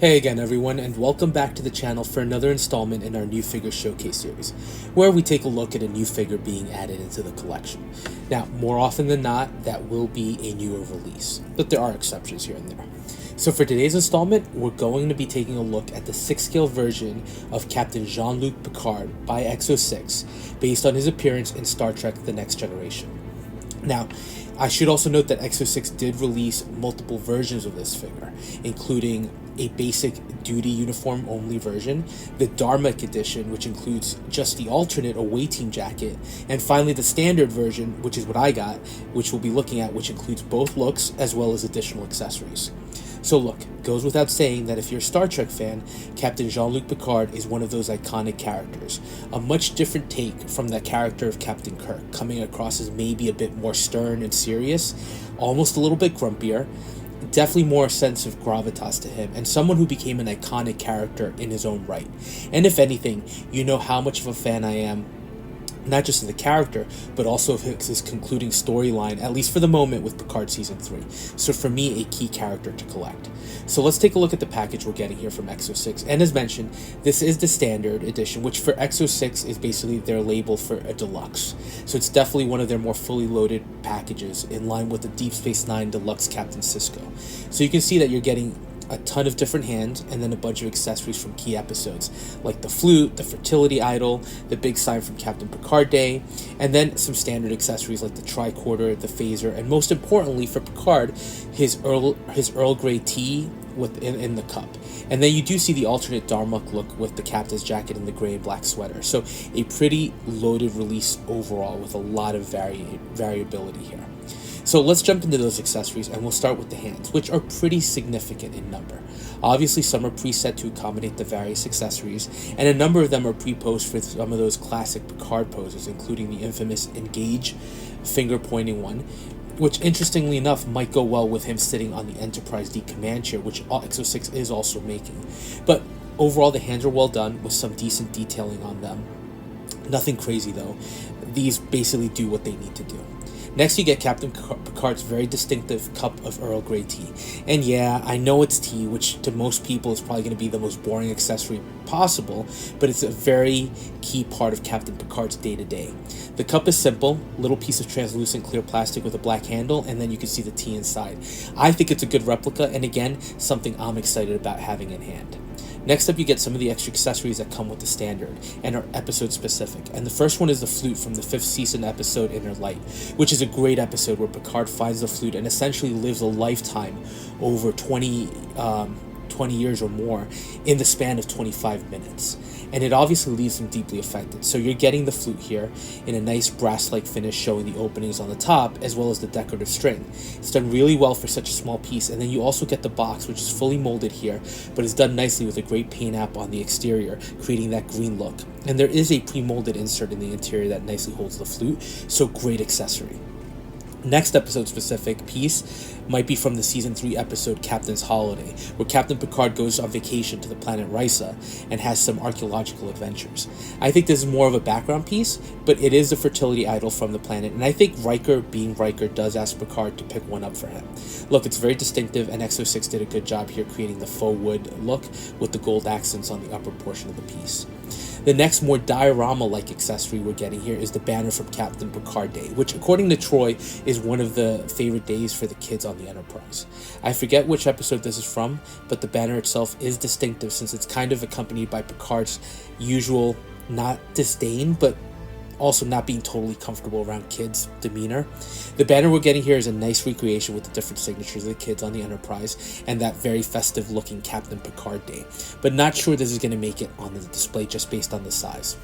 Hey again everyone, and welcome back to the channel for another installment in our new figure showcase series, where we take a look at a new figure being added into the collection. Now, more often than not, that will be a newer release, but there are exceptions here and there. So for today's installment, we're going to be taking a look at the 6-scale version of Captain Jean-Luc Picard by EXO-6, based on his appearance in Star Trek The Next Generation. Now, I should also note that EXO-6 did release multiple versions of this figure, including a basic duty uniform only version, the Dharmic edition, which includes just the alternate away team jacket, and finally the standard version, which is what I got, which we'll be looking at, which includes both looks as well as additional accessories. So look, goes without saying that if you're a Star Trek fan, Captain Jean-Luc Picard is one of those iconic characters. A much different take from that character of Captain Kirk, coming across as maybe a bit more stern and serious, almost a little bit grumpier, definitely more sense of gravitas to him, and someone who became an iconic character in his own right. And if anything, you know how much of a fan I am, not just of the character, but also of his concluding storyline, at least for the moment, with Picard Season 3. So for me, a key character to collect. So let's take a look at the package we're getting here from EXO-6. And as mentioned, this is the standard edition, which for EXO-6 is basically their label for a deluxe. So it's definitely one of their more fully loaded packages, in line with the Deep Space Nine Deluxe Captain Sisko. So you can see that you're getting a ton of different hands, and then a bunch of accessories from key episodes, like the flute, the fertility idol, the big sign from Captain Picard Day, and then some standard accessories like the tricorder, the phaser, and most importantly for Picard, his Earl Grey tea in the cup. And then you do see the alternate Dharmic look with the captain's jacket and the gray and black sweater. So a pretty loaded release overall with a lot of variability here. So let's jump into those accessories, and we'll start with the hands, which are pretty significant in number. Obviously, some are preset to accommodate the various accessories, and a number of them are pre-posed for some of those classic Picard poses, including the infamous engage finger-pointing one, which interestingly enough might go well with him sitting on the Enterprise D command chair, which EXO-6 is also making. But overall, the hands are well done, with some decent detailing on them. Nothing crazy though. These basically do what they need to do. Next, you get Captain Picard's very distinctive cup of Earl Grey tea. And yeah, I know it's tea, which to most people is probably going to be the most boring accessory possible, but it's a very key part of Captain Picard's day-to-day. The cup is simple, little piece of translucent clear plastic with a black handle, and then you can see the tea inside. I think it's a good replica, and again, something I'm excited about having in hand. Next up, you get some of the extra accessories that come with the standard and are episode specific. And the first one is the flute from the 5th season episode Inner Light, which is a great episode where Picard finds the flute and essentially lives a lifetime over 20 years or more in the span of 25 minutes. And it obviously leaves him deeply affected. So you're getting the flute here in a nice brass-like finish showing the openings on the top as well as the decorative string. It's done really well for such a small piece. And then you also get the box, which is fully molded here, but is done nicely with a great paint app on the exterior, creating that green look. And there is a pre-molded insert in the interior that nicely holds the flute, so great accessory. Next episode specific piece might be from the season 3 episode Captain's Holiday, where Captain Picard goes on vacation to the planet Risa and has some archaeological adventures. I think this is more of a background piece, but it is the fertility idol from the planet, and I think Riker, being Riker, does ask Picard to pick one up for him. Look, it's very distinctive, and EXO-6 did a good job here creating the faux wood look with the gold accents on the upper portion of the piece. The next more diorama-like accessory we're getting here is the banner from Captain Picard Day, which according to Troy is one of the favorite days for the kids on the Enterprise. I forget which episode this is from, but the banner itself is distinctive since it's kind of accompanied by Picard's usual, not disdain, but also not being totally comfortable around kids' demeanor. The banner we're getting here is a nice recreation with the different signatures of the kids on the Enterprise and that very festive looking Captain Picard Day, but not sure this is going to make it on the display just based on the size.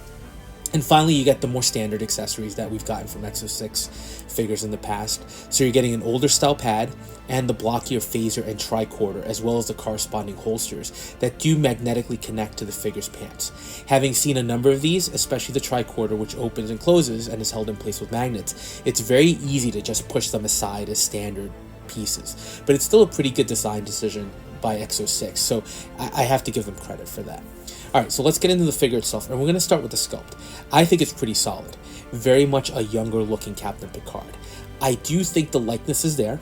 And finally, you get the more standard accessories that we've gotten from EXO-6 figures in the past. So you're getting an older style pad and the blockier phaser and tricorder, as well as the corresponding holsters that do magnetically connect to the figure's pants. Having seen a number of these, especially the tricorder, which opens and closes and is held in place with magnets, it's very easy to just push them aside as standard pieces. But it's still a pretty good design decision by EXO-6, so I have to give them credit for that. Alright, so let's get into the figure itself, and we're going to start with the sculpt. I think it's pretty solid. Very much a younger looking Captain Picard. I do think the likeness is there,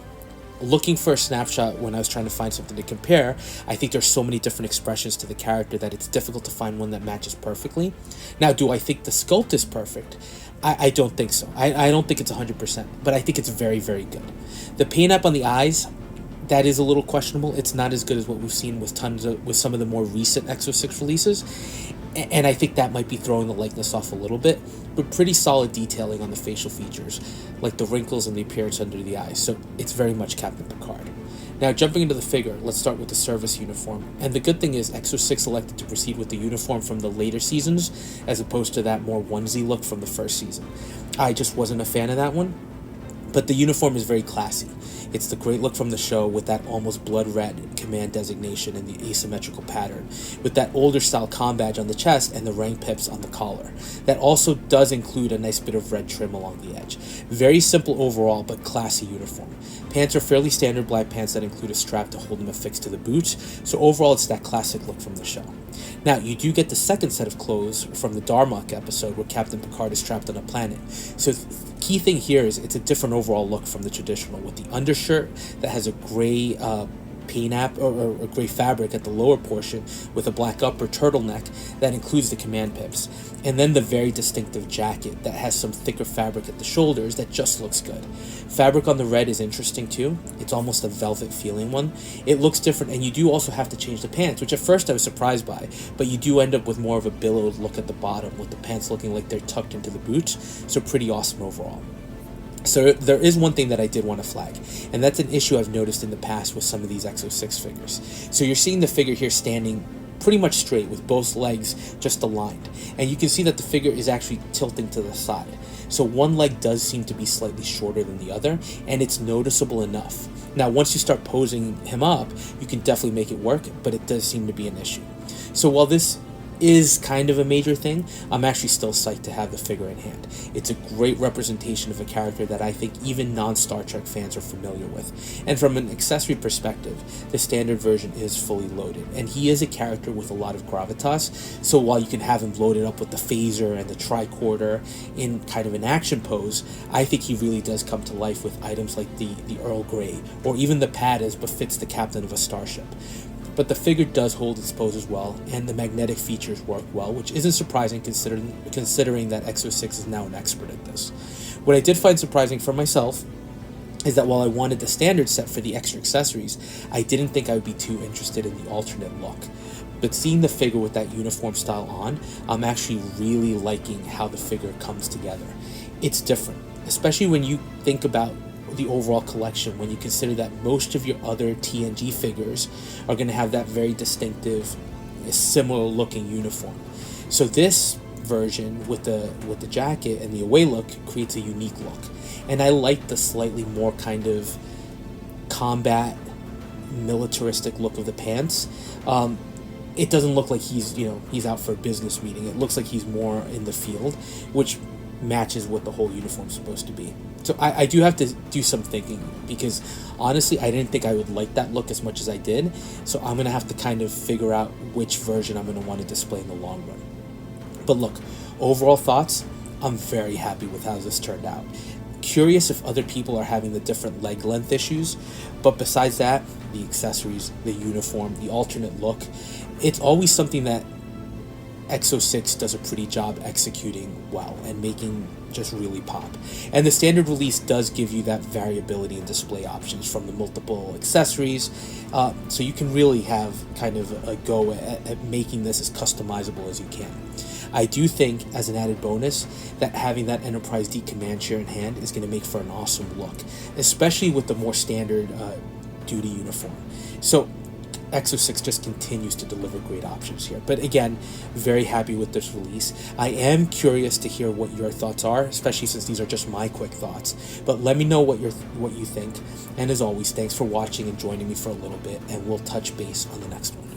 looking for a snapshot when I was trying to find something to compare, I think there's so many different expressions to the character that it's difficult to find one that matches perfectly. Now, do I think the sculpt is perfect? I don't think so. I don't think it's 100%, but I think it's very, very good. The paint app on the eyes, that is a little questionable. It's not as good as what we've seen with some of the more recent EXO-6 releases, and I think that might be throwing the likeness off a little bit, but pretty solid detailing on the facial features, like the wrinkles and the appearance under the eyes, so it's very much Captain Picard. Now, jumping into the figure, let's start with the service uniform. And the good thing is EXO-6 elected to proceed with the uniform from the later seasons, as opposed to that more onesie look from the first season. I just wasn't a fan of that one, but the uniform is very classy. It's the great look from the show with that almost blood red command designation and the asymmetrical pattern, with that older style comm badge on the chest and the rank pips on the collar. That also does include a nice bit of red trim along the edge. Very simple overall, but classy uniform. Pants are fairly standard black pants that include a strap to hold them affixed to the boots, so overall it's that classic look from the show. Now, you do get the second set of clothes from the Darmok episode where Captain Picard is trapped on a planet. So key thing here is it's a different overall look from the traditional, with the undershirt that has a gray paint app or a gray fabric at the lower portion with a black upper turtleneck that includes the command pips, and then the very distinctive jacket that has some thicker fabric at the shoulders that just looks good. Fabric on the red is interesting too. It's almost a velvet feeling one. It looks different, and you do also have to change the pants, which at first I was surprised by, but you do end up with more of a billowed look at the bottom, with the pants looking like they're tucked into the boots, so pretty awesome overall. So there is one thing that I did want to flag, and that's an issue I've noticed in the past with some of these EXO-6 figures. So you're seeing the figure here standing pretty much straight with both legs just aligned, and you can see that the figure is actually tilting to the side. So one leg does seem to be slightly shorter than the other, and it's noticeable enough. Now, once you start posing him up, you can definitely make it work, but it does seem to be an issue. So while this is kind of a major thing, I'm actually still psyched to have the figure in hand. It's a great representation of a character that I think even non-Star Trek fans are familiar with. And from an accessory perspective, the standard version is fully loaded, and he is a character with a lot of gravitas, so while you can have him loaded up with the phaser and the tricorder in kind of an action pose, I think he really does come to life with items like the Earl Grey, or even the pad as befits the captain of a starship. But the figure does hold its pose as well, and the magnetic features work well, which isn't surprising considering that EXO-6 is now an expert at this. What I did find surprising for myself is that while I wanted the standard set for the extra accessories, I didn't think I would be too interested in the alternate look. But seeing the figure with that uniform style on, I'm actually really liking how the figure comes together. It's different, especially when you think about the overall collection, when you consider that most of your other TNG figures are going to have that very distinctive, similar looking uniform. So this version with the jacket and the away look creates a unique look, and I like the slightly more kind of combat militaristic look of the pants. It doesn't look like he's out for a business meeting. It looks like he's more in the field, which matches what the whole uniform's supposed to be. So I do have to do some thinking, because honestly I didn't think I would like that look as much as I did, so I'm going to have to kind of figure out which version I'm going to want to display in the long run. But look, overall thoughts, I'm very happy with how this turned out. Curious if other people are having the different leg length issues, but besides that, the accessories, the uniform, the alternate look, it's always something that EXO-6 does a pretty job executing well and making just really pop. And the standard release does give you that variability in display options from the multiple accessories, so you can really have kind of a go at making this as customizable as you can. I do think, as an added bonus, that having that Enterprise D command chair in hand is going to make for an awesome look, especially with the more standard duty uniform. So EXO-6 just continues to deliver great options here. But again, very happy with this release. I am curious to hear what your thoughts are, especially since these are just my quick thoughts. But let me know what you think. And as always, thanks for watching and joining me for a little bit, and we'll touch base on the next one.